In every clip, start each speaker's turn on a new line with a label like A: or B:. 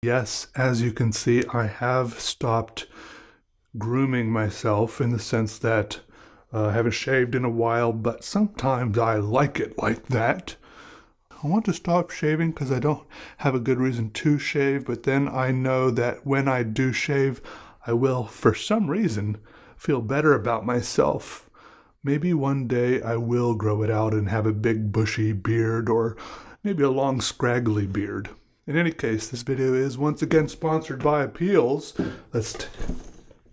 A: Yes, as you can see, I have stopped grooming myself in the sense that I haven't shaved in a while, but sometimes I like it like that. I want to stop shaving because I don't have a good reason to shave, but then I know that when I do shave, I will, for some reason, feel better about myself. Maybe one day I will grow it out and have a big bushy beard, or maybe a long scraggly beard. In any case, this video is once again sponsored by APEALZ. Let's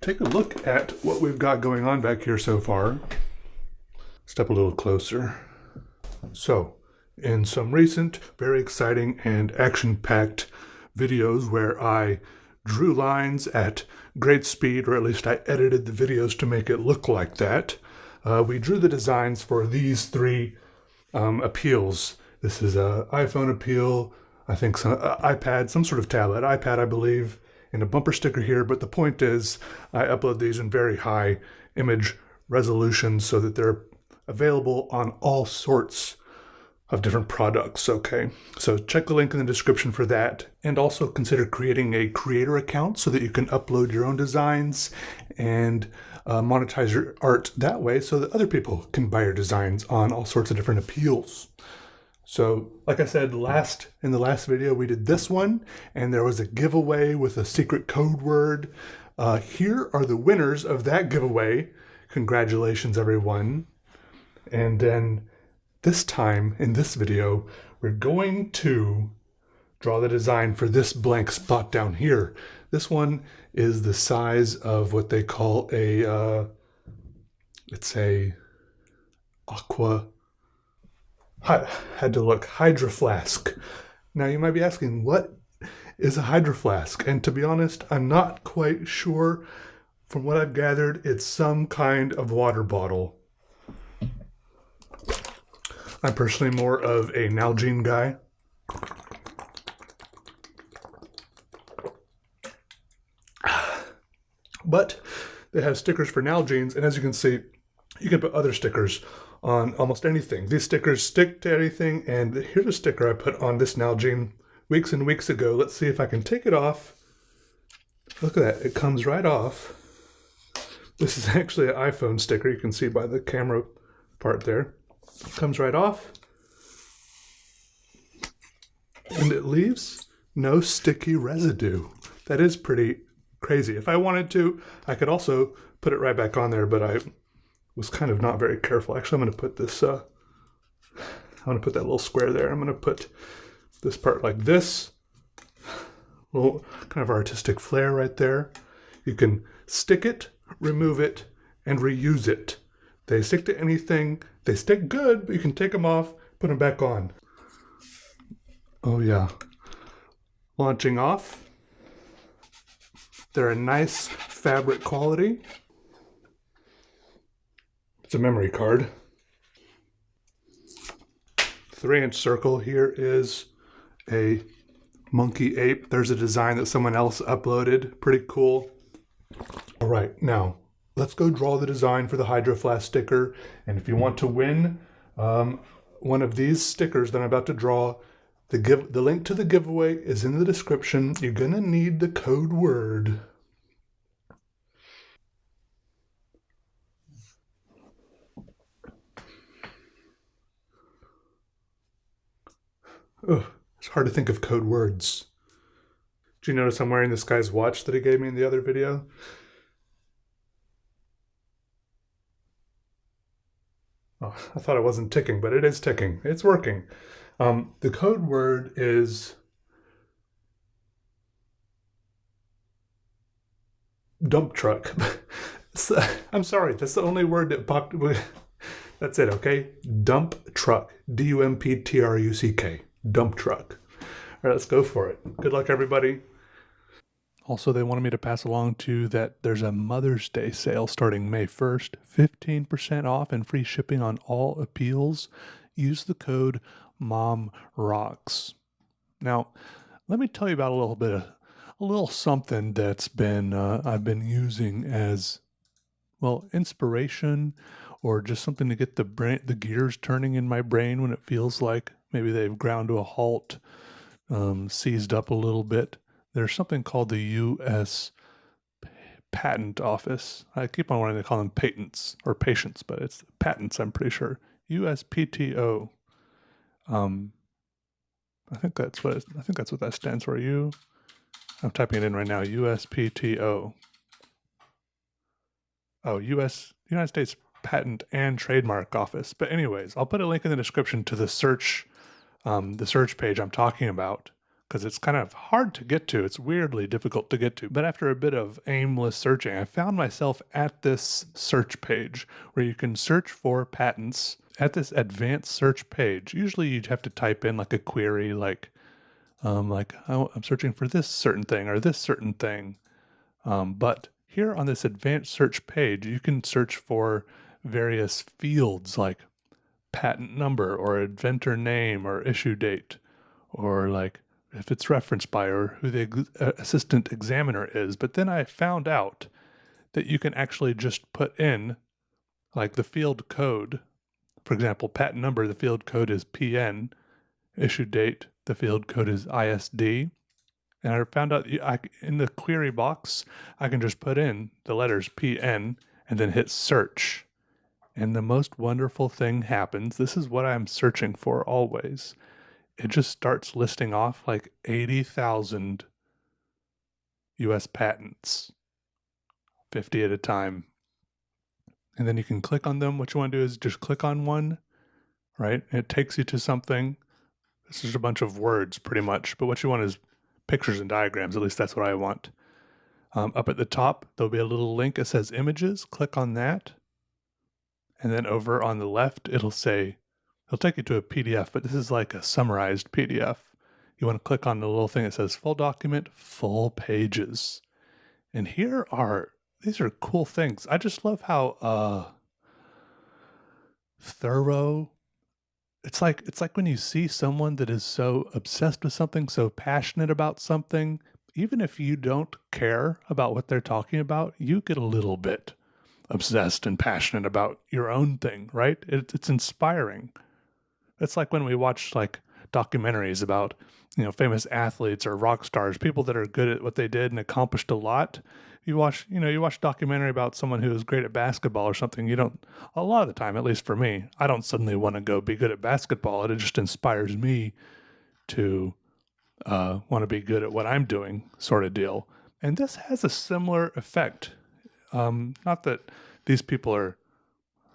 A: take a look at what we've got going on back here so far. Step a little closer. So, in some recent, very exciting and action-packed videos where I drew lines at great speed, or at least I edited the videos to make it look like that, we drew the designs for these three appeals. This is an iPhone appeal, I think some iPad, some sort of tablet, iPad I believe, and a bumper sticker here, but the point is I upload these in very high image resolution so that they're available on all sorts of different products, okay? So check the link in the description for that, and also consider creating a creator account so that you can upload your own designs and monetize your art that way so that other people can buy your designs on all sorts of different appeals. So, like I said, in the last video, we did this one, and there was a giveaway with a secret code word. Here are the winners of that giveaway. Congratulations, everyone. And then this time, in this video, we're going to draw the design for this blank spot down here. This one is the size of what they call it's a hydro flask. Now you might be asking, what is a hydro flask? And to be honest, I'm not quite sure. From what I've gathered, it's some kind of water bottle. I'm personally more of a Nalgene guy. But they have stickers for Nalgenes, and as you can see, you can put other stickers on almost anything. These stickers stick to anything, and here's a sticker I put on this Nalgene weeks and weeks ago. Let's see if I can take it off. Look at that, it comes right off. This is actually an iPhone sticker, you can see by the camera part there. It comes right off. And it leaves no sticky residue. That is pretty crazy. If I wanted to, I could also put it right back on there, but I was kind of not very careful. Actually, I'm going to put this, I'm going to put that little square there. I'm going to put this part like this. Little kind of artistic flair right there. You can stick it, remove it, and reuse it. They stick to anything. They stick good, but you can take them off, put them back on. Oh yeah. Launching off. They're a nice fabric quality. It's a memory card. 3-inch circle. Here is a monkey ape. There's a design that someone else uploaded. Pretty cool. All right, now let's go draw the design for the Hydro Flask sticker. And if you want to win one of these stickers that I'm about to draw, the link to the giveaway is in the description. You're gonna need the code word. Ugh, it's hard to think of code words. Did you notice I'm wearing this guy's watch that he gave me in the other video? Oh, I thought it wasn't ticking, but it is ticking. It's working. The code word is dump truck. I'm sorry, that's the only word that popped. That's it, okay? Dump truck. D-U-M-P-T-R-U-C-K. Dump truck. All right, let's go for it. Good luck, everybody. Also, they wanted me to pass along to that there's a Mother's Day sale starting May 1st. 15% off and free shipping on all appeals. Use the code MOMROCKS. Now, let me tell you about a little something that's been I've been using as, well, inspiration, or just something to get the gears turning in my brain when it feels like maybe they've ground to a halt, seized up a little bit. there's something called the U.S. Patent Office. I keep on wanting to call them patents or patients, but it's patents, I'm pretty sure. USPTO. I think that's what that stands for. I'm typing it in right now. USPTO. Oh, United States Patent and Trademark Office. But anyways, I'll put a link in the description to the search page I'm talking about, because it's kind of hard to get to. It's weirdly difficult to get to. But after a bit of aimless searching, I found myself at this search page where you can search for patents at this advanced search page. Usually you'd have to type in like a query like I'm searching for this certain thing or this certain thing. But here on this advanced search page, you can search for various fields like patent number or inventor name or issue date, or like if it's referenced by or who the assistant examiner is. But then I found out that you can actually just put in like the field code. For example, patent number, the field code is PN. Issue date, the field code is ISD. And I found out in the query box, I can just put in the letters PN and then hit search. And the most wonderful thing happens. This is what I'm searching for always. It just starts listing off like 80,000 US patents, 50 at a time. And then you can click on them. What you want to do is just click on one, right? It takes you to something. This is a bunch of words pretty much, but what you want is pictures and diagrams. At least that's what I want. Up at the top, there'll be a little link. It says images. Click on that. And then over on the left, it'll take you to a PDF, but this is like a summarized PDF. You want to click on the little thing that says full document, full pages. And these are cool things. I just love how thorough. It's like when you see someone that is so obsessed with something, so passionate about something, even if you don't care about what they're talking about, you get a little bit obsessed and passionate about your own thing, right? It's inspiring. It's like when we watch like documentaries about, famous athletes or rock stars, people that are good at what they did and accomplished a lot. You watch a documentary about someone who is great at basketball or something. A lot of the time, at least for me, I don't suddenly want to go be good at basketball. It just inspires me to want to be good at what I'm doing, sort of deal. And this has a similar effect. Not that these people are,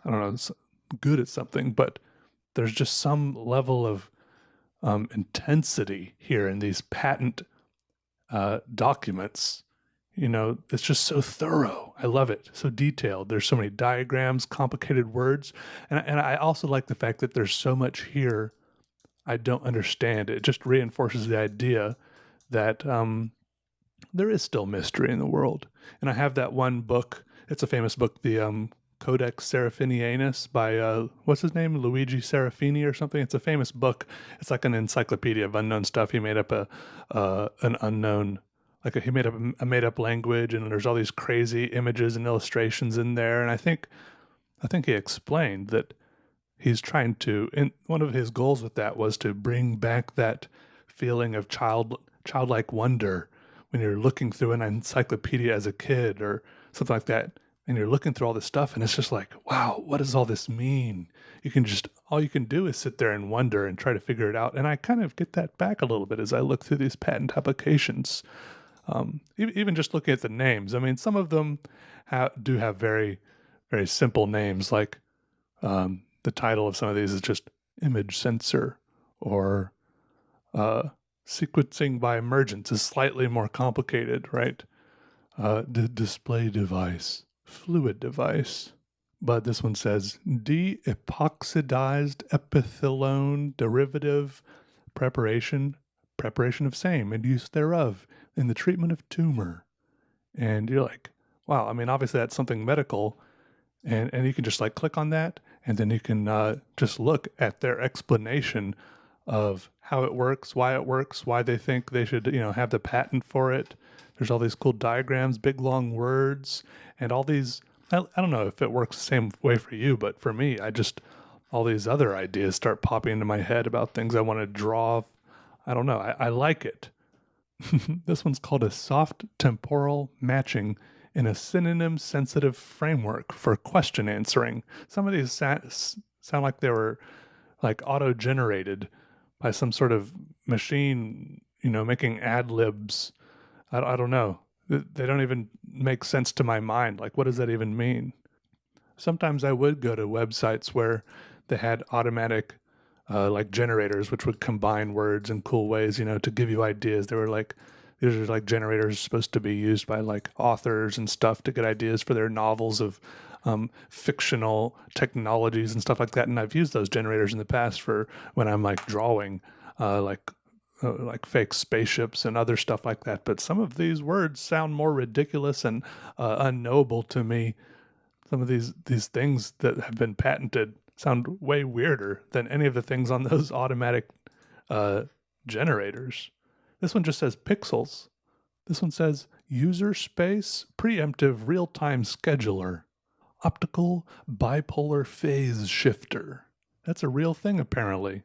A: I don't know, good at something, but there's just some level of intensity here in these patent documents. It's just so thorough. I love it. So detailed. There's so many diagrams, complicated words. And I also like the fact that there's so much here I don't understand. It just reinforces the idea that there is still mystery in the world. And I have that one book. It's a famous book, the Codex Seraphinianus by, what's his name? Luigi Serafini or something. It's a famous book. It's like an encyclopedia of unknown stuff. He made up an unknown, he made up a made up language, and there's all these crazy images and illustrations in there. And I think he explained that he's trying to, and one of his goals with that was to bring back that feeling of childlike wonder when you're looking through an encyclopedia as a kid or something like that, and you're looking through all this stuff, and it's just like, wow, what does all this mean? All you can do is sit there and wonder and try to figure it out. And I kind of get that back a little bit as I look through these patent applications. Even just looking at the names. I mean, some of them do have very, very simple names, like the title of some of these is just image sensor, or sequencing by emergence is slightly more complicated, right? Display device, fluid device. But this one says de-epoxidized epithelione derivative preparation of same and use thereof in the treatment of tumor. And you're like, wow, I mean, obviously that's something medical, and you can just like click on that, and then you can just look at their explanation of how it works, why they think they should, have the patent for it. There's all these cool diagrams, big long words, and all these, I don't know if it works the same way for you, but for me, all these other ideas start popping into my head about things I want to draw. I don't know. I like it. This one's called a soft temporal matching in a synonym-sensitive framework for question answering. Some of these sound like they were like auto-generated by some sort of machine, making ad libs. I don't know. They don't even make sense to my mind. Like, what does that even mean? Sometimes I would go to websites where they had automatic like generators, which would combine words in cool ways, to give you ideas. They were like, these are like generators supposed to be used by like authors and stuff to get ideas for their novels of fictional technologies and stuff like that. And I've used those generators in the past for when I'm like drawing, like fake spaceships and other stuff like that. But some of these words sound more ridiculous and unknowable to me. Some of these things that have been patented sound way weirder than any of the things on those automatic generators. This one just says pixels. This one says user space preemptive real-time scheduler, optical bipolar phase shifter. That's a real thing apparently.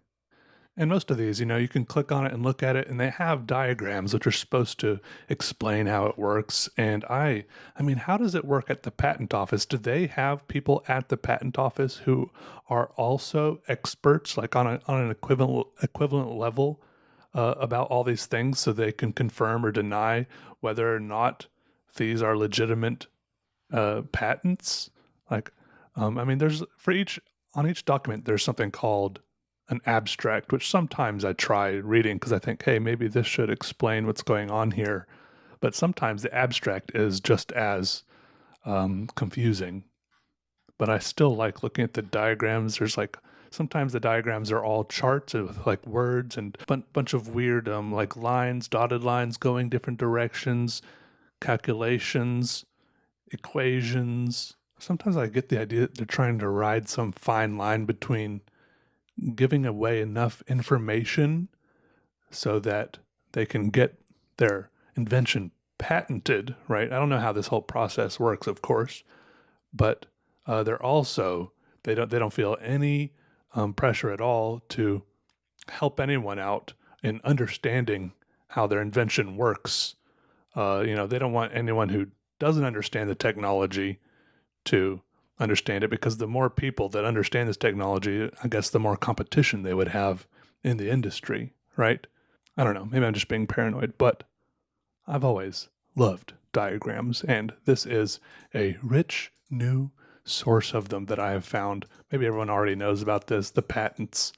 A: And most of these, you can click on it and look at it, and they have diagrams which are supposed to explain how it works. And I mean, how does it work at the patent office? Do they have people at the patent office who are also experts, like on an equivalent level, about all these things, so they can confirm or deny whether or not these are legitimate patents? Like, I mean, on each document, there's something called an abstract, which sometimes I try reading because I think, hey, maybe this should explain what's going on here. But sometimes the abstract is just as confusing. But I still like looking at the diagrams. There's like, sometimes the diagrams are all charts with like words and a bunch of weird like lines, dotted lines going different directions, calculations, equations. Sometimes I get the idea that they're trying to ride some fine line between giving away enough information so that they can get their invention patented, right? I don't know how this whole process works, of course, but they don't feel any pressure at all to help anyone out in understanding how their invention works. They don't want anyone who doesn't understand the technology to understand it, because the more people that understand this technology, I guess the more competition they would have in the industry, right? I don't know, maybe I'm just being paranoid, but I've always loved diagrams, and this is a rich new source of them that I have found. Maybe everyone already knows about this, the patents,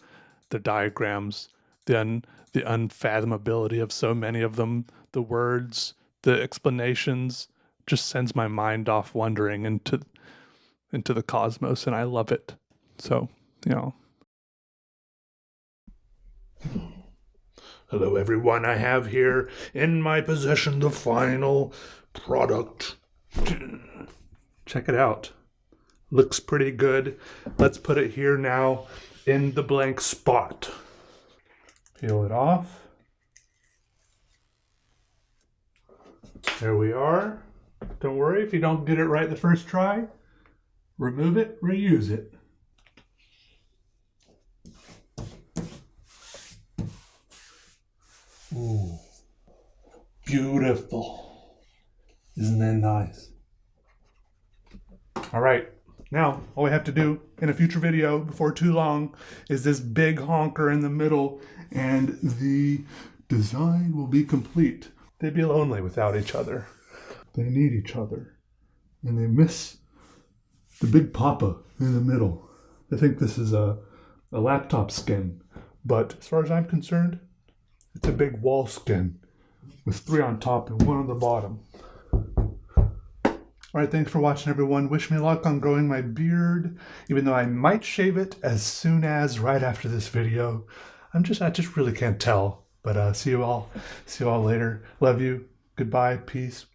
A: the diagrams, the unfathomability of so many of them, the words, the explanations, just sends my mind off wandering into the cosmos, and I love it. So, Hello, everyone. I have here in my possession the final product. Check it out. Looks pretty good. Let's put it here now in the blank spot. Peel it off. There we are. Don't worry if you don't get it right the first try. Remove it, reuse it. Ooh, beautiful. Isn't that nice? All right, now all we have to do in a future video before too long is this big honker in the middle, and the design will be complete. They'd be lonely without each other. They need each other, and they miss the big papa in the middle. I think this is a laptop skin, but as far as I'm concerned, it's a big wall skin with 3 on top and 1 on the bottom. All right, thanks for watching, everyone. Wish me luck on growing my beard, even though I might shave it as soon as right after this video. I just really can't tell. But see you all later. Love you. Goodbye. Peace.